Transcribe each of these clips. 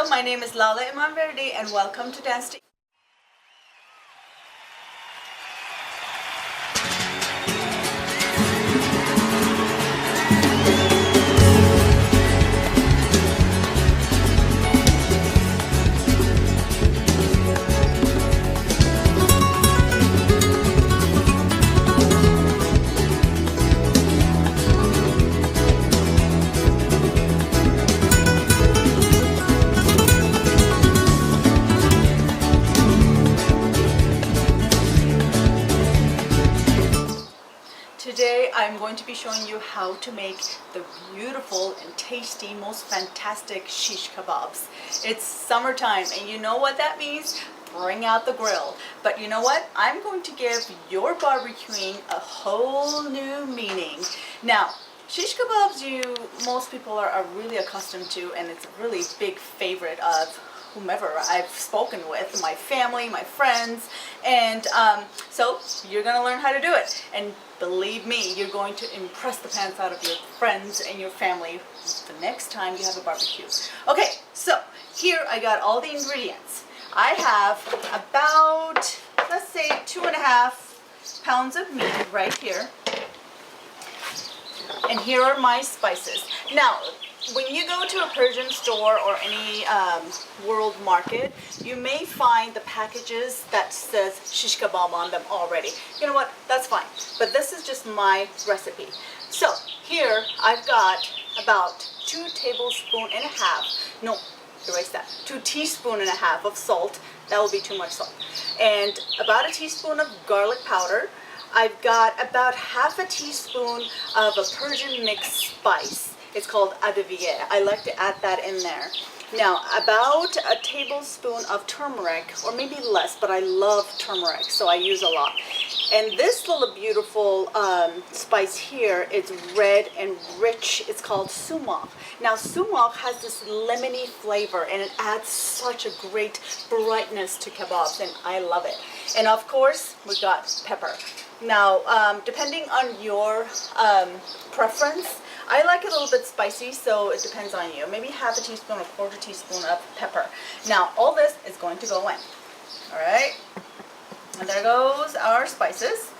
my name is Laleh Imanverdi and welcome to Dance to Today I'm going to be showing you how to make the beautiful and tasty, most fantastic shish kebabs. It's summertime and you know what that means? Bring out the grill. But you know what? I'm going to give your barbecuing a whole new meaning. Now, shish kebabs most people are really accustomed to, and it's a really big favorite of whomever I've spoken with, my family, my friends, and so you're gonna learn how to do it. And believe me, you're going to impress the pants out of your friends and your family the next time you have a barbecue. Okay, so here I got all the ingredients. I have about, let's say, 2.5 pounds of meat right here. And here are my spices. Now, when you go to a Persian store or any world market, you may find the packages that says shish kebab on them already. You know what? That's fine. But this is just my recipe. So here I've got about 2 tablespoons and a half. No, erase that. 2 teaspoons and a half of salt. That will be too much salt. And about a teaspoon of garlic powder. I've got about half a teaspoon of a Persian mixed spice. It's called adaviye. I like to add that in there. Now, about a tablespoon of turmeric, or maybe less, but I love turmeric, so I use a lot. And this little beautiful spice here, it's red and rich. It's called sumac. Now, sumac has this lemony flavor, and it adds such a great brightness to kebabs, and I love it. And of course, we got pepper. Now, depending on your preference, I like it a little bit spicy, so it depends on you. Maybe half a teaspoon or 1/4 teaspoon of pepper. Now, all this is going to go in. All right? And there goes our spices.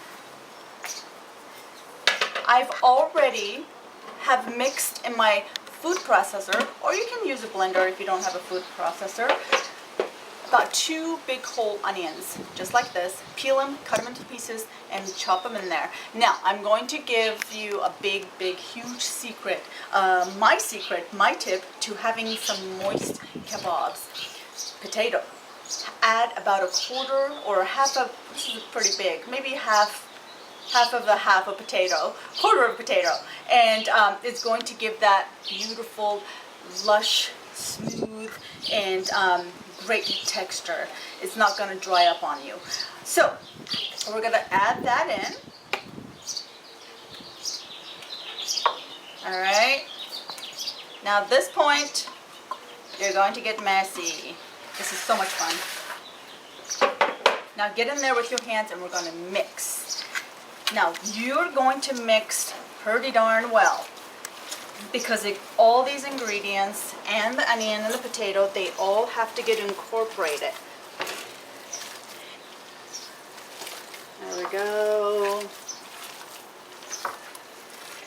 I've already have mixed in my food processor, or you can use a blender if you don't have a food processor, about 2 big whole onions, just like this. Peel them, cut them into pieces, and chop them in there. Now, I'm going to give you a big, huge secret. My tip to having some moist kebabs. Potato. Add about 1/4 or half of, this is pretty big, maybe half of a potato, 1/4 of a potato. And it's going to give that beautiful, lush, smooth, and great texture. It's not going to dry up on you. So we're going to add that in. All right. Now at this point, you're going to get messy. This is so much fun. Now get in there with your hands and we're going to mix. Now you're going to mix pretty darn well, because all these ingredients and the onion and the potato, they all have to get incorporated. There we go.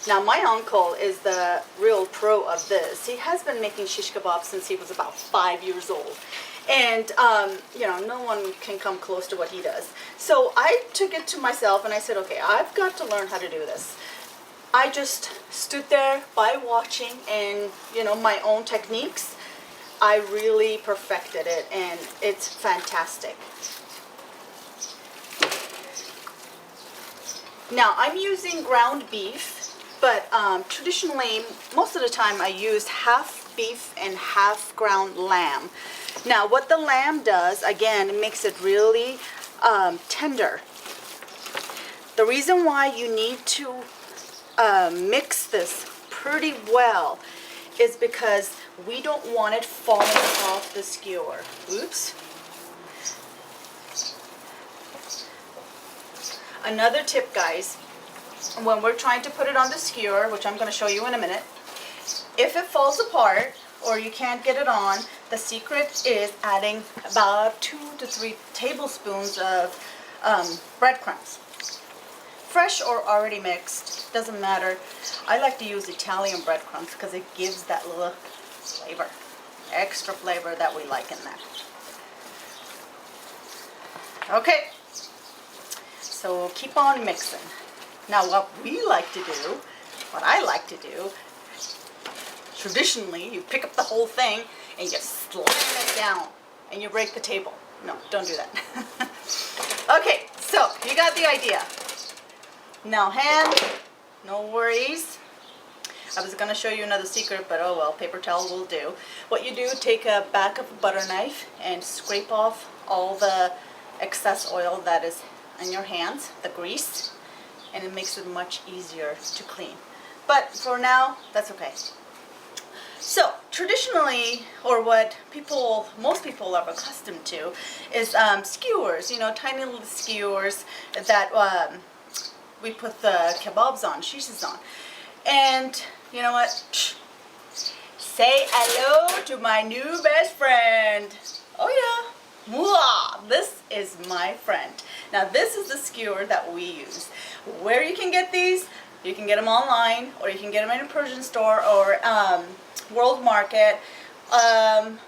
Now my uncle is the real pro of this. He has been making shish kebab since he was about 5 years old. And, you know, no one can come close to what he does. So I took it to myself and I said, okay, I've got to learn how to do this. I just stood there by watching and, you know, my own techniques. I really perfected it and it's fantastic. Now I'm using ground beef, but traditionally, most of the time I use half beef and half ground lamb. Now what the lamb does, again, it makes it really tender. The reason why you need to mix this pretty well is because we don't want it falling off the skewer. Oops. Another tip, guys, when we're trying to put it on the skewer, which I'm going to show you in a minute, if it falls apart, or you can't get it on, the secret is adding about 2 to 3 tablespoons of breadcrumbs. Fresh or already mixed, doesn't matter. I like to use Italian breadcrumbs because it gives that little flavor, extra flavor that we like in there. Okay, so we'll keep on mixing. Now what I like to do, traditionally, you pick up the whole thing and you slam it down and you break the table. No, don't do that. Okay, so you got the idea. Now hand, no worries. I was going to show you another secret, but oh well, paper towel will do. What you do, take a back of a butter knife and scrape off all the excess oil that is in your hands, the grease, and it makes it much easier to clean. But for now, that's okay. So traditionally, or what most people are accustomed to, is skewers. You know, tiny little skewers that we put the kebabs on, shishes on. And you know what? Say hello to my new best friend. Oh yeah, mwah! This is my friend. Now this is the skewer that we use. Where you can get these? You can get them online, or you can get them in a Persian store or World Market. But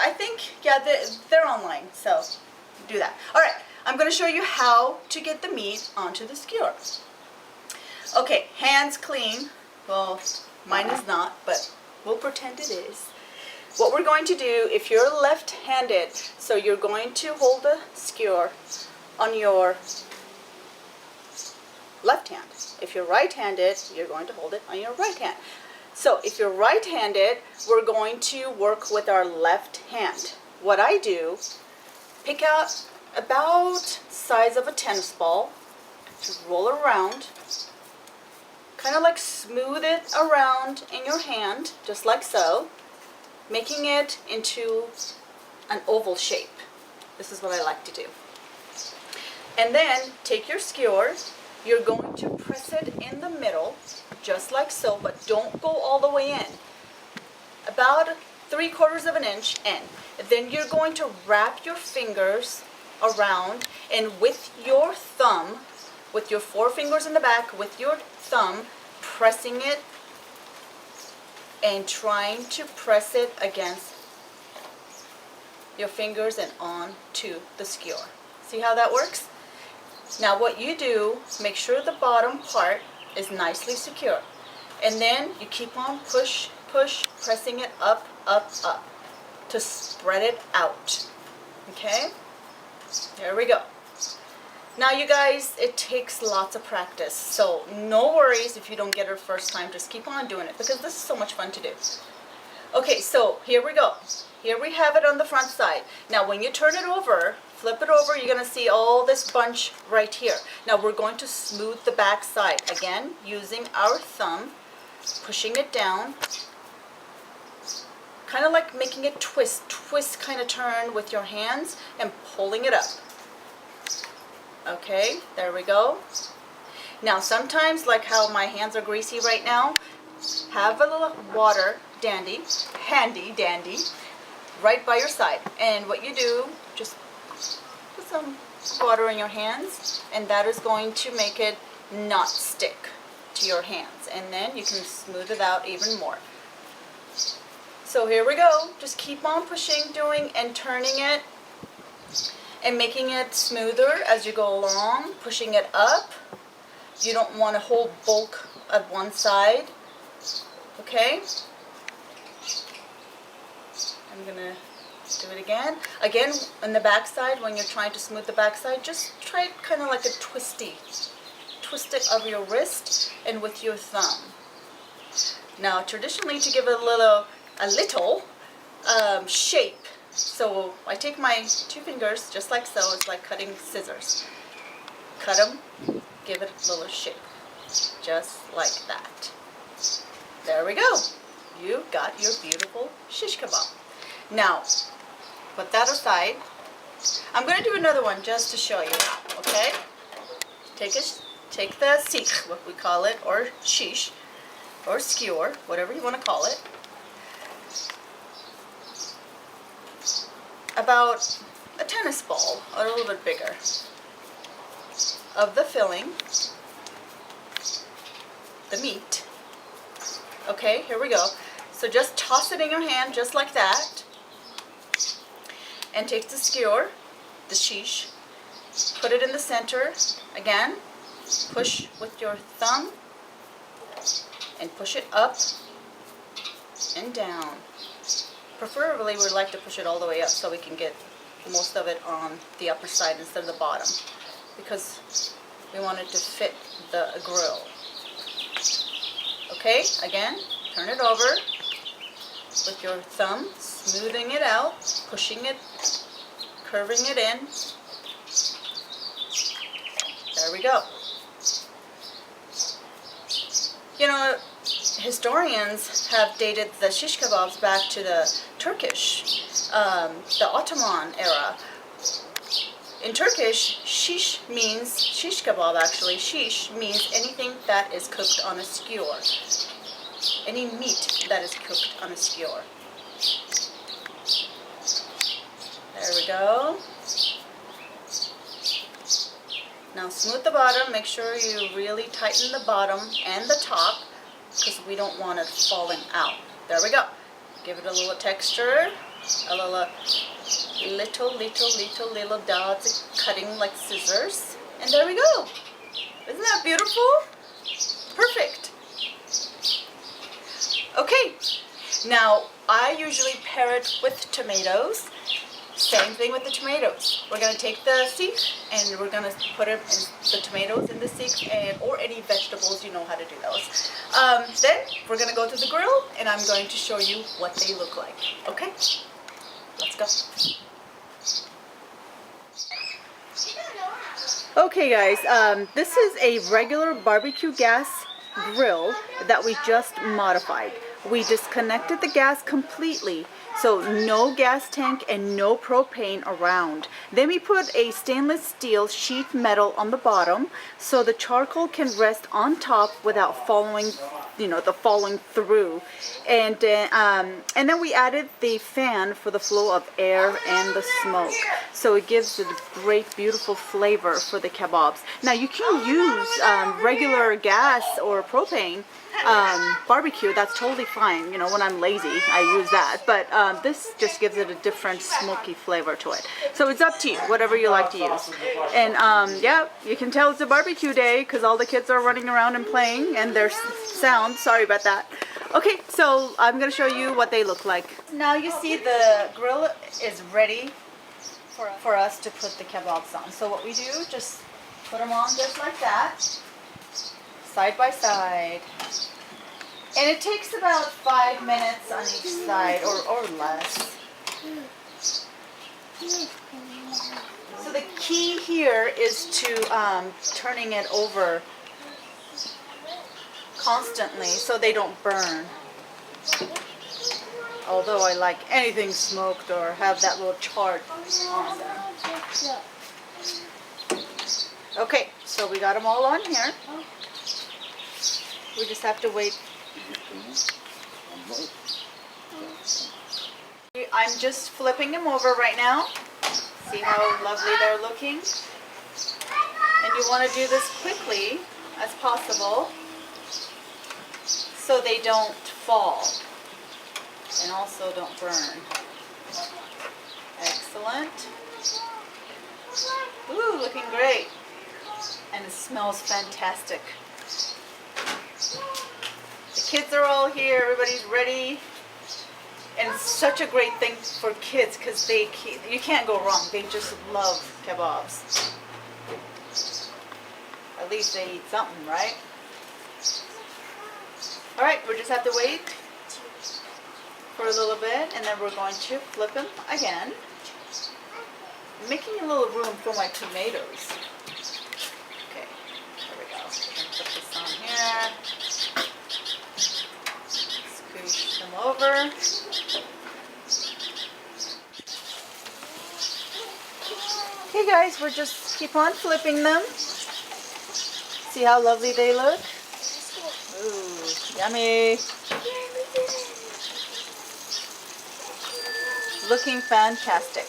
I think, yeah, they're online, so do that. All right, I'm going to show you how to get the meat onto the skewer. Okay, hands clean. Well, mine is not, but we'll pretend it is. What we're going to do, if you're left-handed, so you're going to hold the skewer on your left hand. If you're right-handed, you're going to hold it on your right hand. So if you're right-handed, we're going to work with our left hand. What I do, pick out about size of a tennis ball, just roll it around, kind of like smooth it around in your hand, just like so, making it into an oval shape. This is what I like to do. And then take your skewer, you're going to press it in the middle, just like so, but don't go all the way in. About 3/4 of an inch in. Then you're going to wrap your fingers around, and with your thumb, with your 4 fingers in the back, with your thumb, pressing it and trying to press it against your fingers and onto the skewer. See how that works? Now what you do, make sure the bottom part is nicely secure. And then you keep on push, pressing it up, up, up to spread it out. Okay? There we go. Now you guys, it takes lots of practice. So no worries if you don't get it first time. Just keep on doing it because this is so much fun to do. Okay, so here we go. Here we have it on the front side. Now when you turn it over, flip it over, you're going to see all this bunch right here. Now we're going to smooth the back side. Again, using our thumb, pushing it down, kind of like making it twist kind of turn with your hands and pulling it up. Okay, there we go. Now sometimes, like how my hands are greasy right now, have a little water handy dandy, right by your side. And what you do, just put some water in your hands, and that is going to make it not stick to your hands. And then you can smooth it out even more. So here we go. Just keep on pushing, doing, and turning it, and making it smoother as you go along, pushing it up. You don't want a whole bulk at one side. Okay? I'm gonna do it again. Again, on the back side, when you're trying to smooth the back side, just try it kind of like a twist it of your wrist and with your thumb. Now, traditionally, to give it a little shape, so I take my 2 fingers, just like so. It's like cutting scissors. Cut them, give it a little shape, just like that. There we go. You got your beautiful shish kebab. Now, put that aside. I'm going to do another one just to show you, okay? Take the sikh, what we call it, or shish, or skewer, whatever you want to call it. about a tennis ball, or a little bit bigger, of the filling, the meat. Okay, here we go. So just toss it in your hand just like that, and take the skewer, the sheesh, put it in the center. Again, push with your thumb and push it up and down. Preferably we'd like to push it all the way up so we can get most of it on the upper side instead of the bottom, because we want it to fit the grill. Okay, again, turn it over with your thumb, smoothing it out, pushing it, curving it in. There we go. You know, historians have dated the shish kebabs back to the Turkish, the Ottoman era. In Turkish, shish means, shish kebab actually, shish means anything that is cooked on a skewer. Any meat that is cooked on a skewer. There we go. Now smooth the bottom, make sure you really tighten the bottom and the top, because we don't want it falling out. There we go. Give it a little texture, a little dots cutting like scissors, and there we go. Isn't that beautiful? Perfect. Okay, now I usually pair it with tomatoes. Same thing with the tomatoes. We're going to take the seed and we're going to put it in the tomatoes in the seed, and or any vegetables, you know how to do those. Then we're going to go to the grill and I'm going to show you what they look like. Okay? Let's go. Okay guys, this is a regular barbecue gas grill that we just modified. We disconnected the gas completely, so no gas tank and no propane around. Then we put a stainless steel sheet metal on the bottom so the charcoal can rest on top without falling, falling through. And then we added the fan for the flow of air and the smoke, so it gives it a great, beautiful flavor for the kebabs. Now you can use regular gas or propane barbecue. That's totally fine. You know, when I'm lazy, I use that. But this just gives it a different smoky flavor to it. So it's up to you, whatever you like to use. And yeah, you can tell it's a barbecue day because all the kids are running around and playing, and there's sound. Sorry about that. Okay, so I'm going to show you what they look like. Now you see the grill is ready for us to put the kebabs on. So what we do, just put them on just like that, side by side. And it takes about 5 minutes on each side, or less. So the key here is to turning it over constantly so they don't burn. Although I like anything smoked or have that little char on them. Okay, so we got them all on here. We just have to wait. I'm just flipping them over right now. See how lovely they're looking? And you want to do this quickly as possible so they don't fall and also don't burn. Excellent. Ooh, looking great. And it smells fantastic. The kids are all here, everybody's ready. And it's such a great thing for kids because you can't go wrong. They just love kebabs. At least they eat something, right? Alright, we just have to wait for a little bit, and then we're going to flip them again. I'm making a little room for my tomatoes. Okay, there we go. Put this on here. Scooch them over. Okay guys, we're just keep on flipping them. See how lovely they look? Ooh, yummy. Looking fantastic.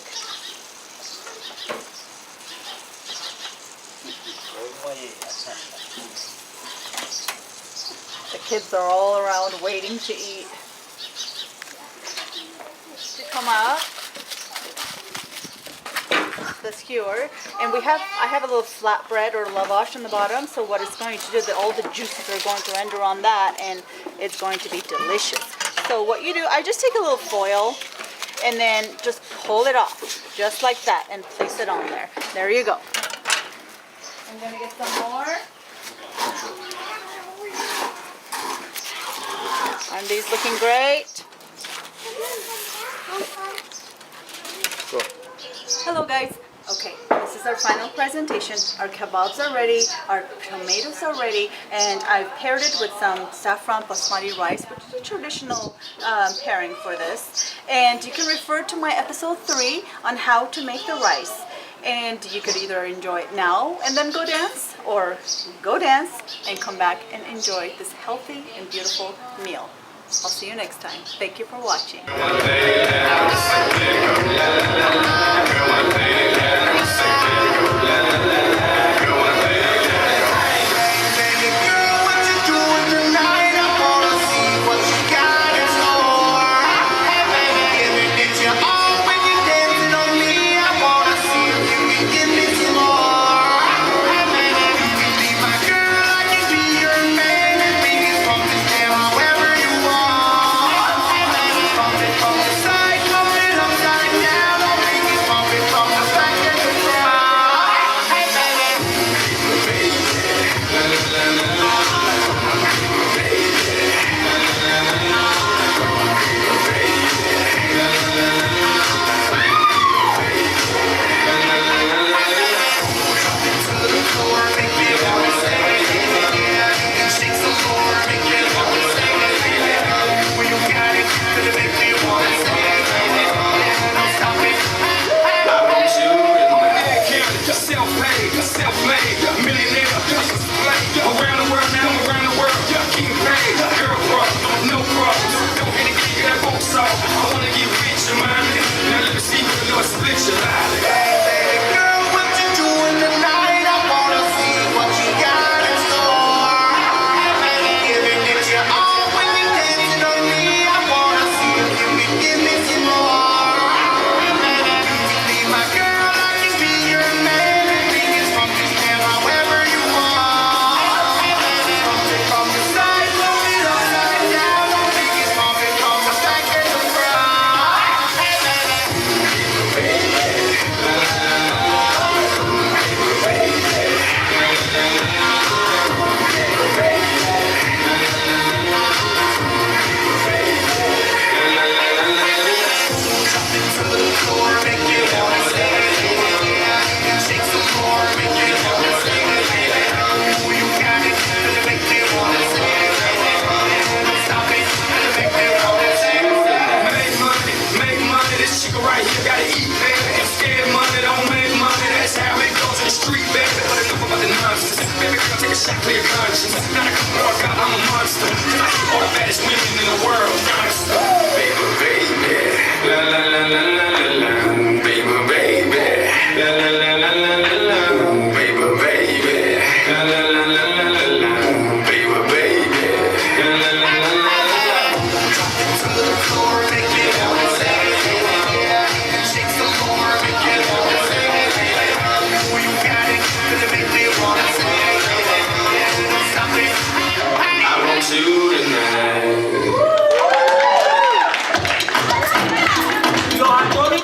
The kids are all around waiting to eat. To come up, the skewer, and I have a little flatbread or lavash on the bottom. So what it's going to do, all the juices are going to render on that, and it's going to be delicious. So what you do, I just take a little foil and then just pull it off, just like that, and place it on there. There you go. I'm gonna get some more. Aren't these looking great? Go. Hello guys. Okay, this is our final presentation. Our kebabs are ready, our tomatoes are ready, and I've paired it with some saffron basmati rice, which is a traditional pairing for this. And you can refer to my episode 3 on how to make the rice. And you could either enjoy it now and then go dance, or go dance and come back and enjoy this healthy and beautiful meal. I'll see you next time. Thank you for watching.